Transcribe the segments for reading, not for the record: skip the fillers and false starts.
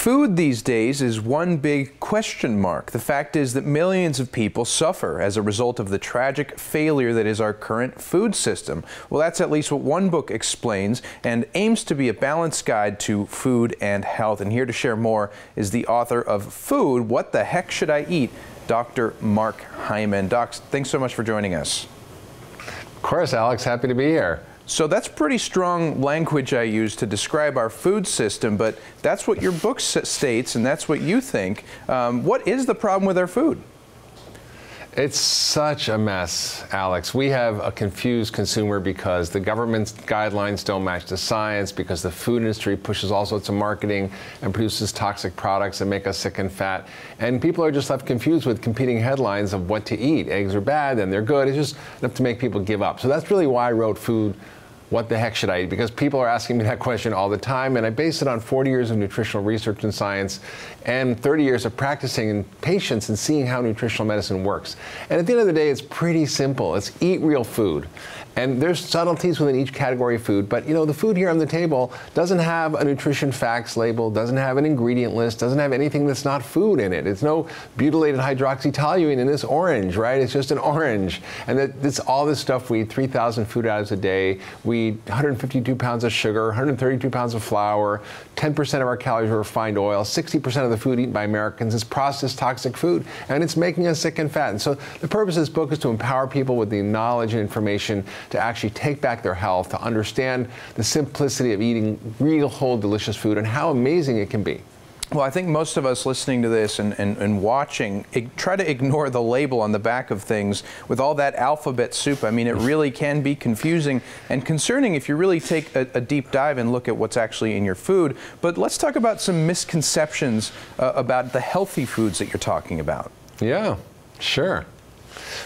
Food these days is one big question mark. The fact is that millions of people suffer as a result of the tragic failure that is our current food system. Well, that's at least what one book explains and aims to be a balanced guide to food and health. And here to share more is the author of Food, What the Heck Should I Eat? Dr. Mark Hyman. Doc, thanks so much for joining us. Of course, Alex. Happy to be here. So that's pretty strong language I use to describe our food system, but that's what your book states and that's what you think. What is the problem with our food? It's such a mess, Alex. We have a confused consumer because the government's guidelines don't match the science, because the food industry pushes all sorts of marketing and produces toxic products that make us sick and fat. And people are just left confused with competing headlines of what to eat. Eggs are bad, then they're good. It's just enough to make people give up. So that's really why I wrote Food, What the Heck Should I Eat? Because people are asking me that question all the time, and I base it on 40 years of nutritional research and science and 30 years of practicing in patients and seeing how nutritional medicine works. And at the end of the day, it's pretty simple. It's eat real food. And there's subtleties within each category of food, but you know, the food here on the table doesn't have a nutrition facts label, doesn't have an ingredient list, doesn't have anything that's not food in it. It's no butylated hydroxytoluene in this orange, right? It's just an orange. And that's all this stuff. We eat 3,000 food items a day. We eat 152 pounds of sugar, 132 pounds of flour, 10% of our calories are refined oil, 60% of the food eaten by Americans is processed toxic food, and it's making us sick and fat. And so the purpose of this book is to empower people with the knowledge and information to actually take back their health, to understand the simplicity of eating real, whole, delicious food and how amazing it can be. Well, I think most of us listening to this and watching try to ignore the label on the back of things with all that alphabet soup. I mean, it really can be confusing and concerning if you really take a deep dive and look at what's actually in your food. But let's talk about some misconceptions about the healthy foods that you're talking about. Yeah, sure.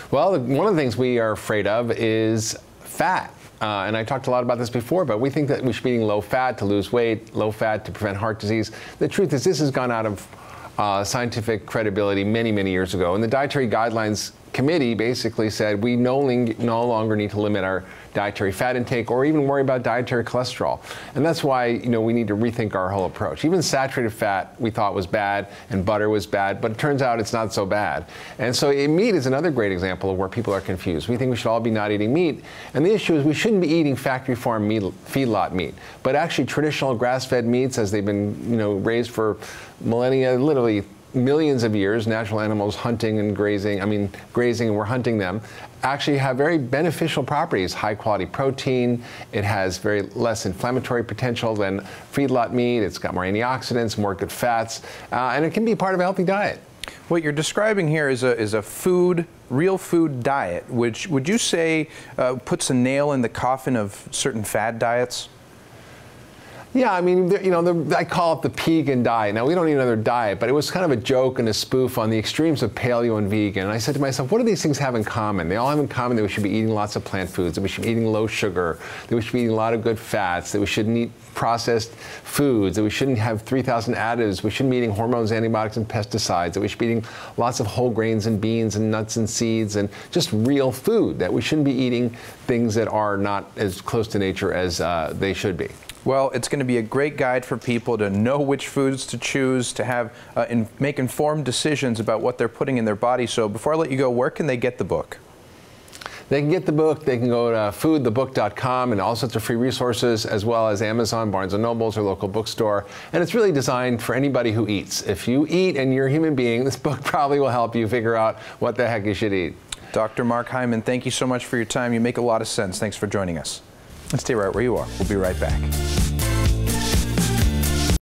Well, one of the things we are afraid of is fat. And I talked a lot about this before, but we think that we should be eating low fat to lose weight, low fat to prevent heart disease. The truth is this has gone out of scientific credibility many, many years ago. And the Dietary Guidelines Committee basically said we no longer need to limit our dietary fat intake or even worry about dietary cholesterol. And that's why, you know, we need to rethink our whole approach. Even saturated fat we thought was bad and butter was bad, but it turns out it's not so bad. And so meat is another great example of where people are confused. We think we should all be not eating meat. And the issue is we shouldn't be eating factory farm meat, feedlot meat, but actually traditional grass-fed meats as they've been, you know, raised for millennia, literally millions of years, natural animals hunting and grazing, grazing and we're hunting them, actually have very beneficial properties. High quality protein, it has very less inflammatory potential than feedlot meat, it's got more antioxidants, more good fats, and it can be part of a healthy diet. What you're describing here is a real food diet, which would you say puts a nail in the coffin of certain fad diets? Yeah, I mean, you know, I call it the pegan diet. Now, we don't need another diet, but it was kind of a joke and a spoof on the extremes of paleo and vegan. And I said to myself, what do these things have in common? They all have in common that we should be eating lots of plant foods, that we should be eating low sugar, that we should be eating a lot of good fats, that we shouldn't eat processed foods, that we shouldn't have 3,000 additives, we shouldn't be eating hormones, antibiotics, and pesticides, that we should be eating lots of whole grains and beans and nuts and seeds and just real food, that we shouldn't be eating things that are not as close to nature as they should be. Well, it's going to be a great guide for people to know which foods to choose, to have make informed decisions about what they're putting in their body. So before I let you go, where can they get the book? They can get the book. They can go to foodthebook.com and all sorts of free resources, as well as Amazon, Barnes & Noble's, or local bookstore. And it's really designed for anybody who eats. If you eat and you're a human being, this book probably will help you figure out what the heck you should eat. Dr. Mark Hyman, thank you so much for your time. You make a lot of sense. Thanks for joining us. And stay right where you are. We'll be right back.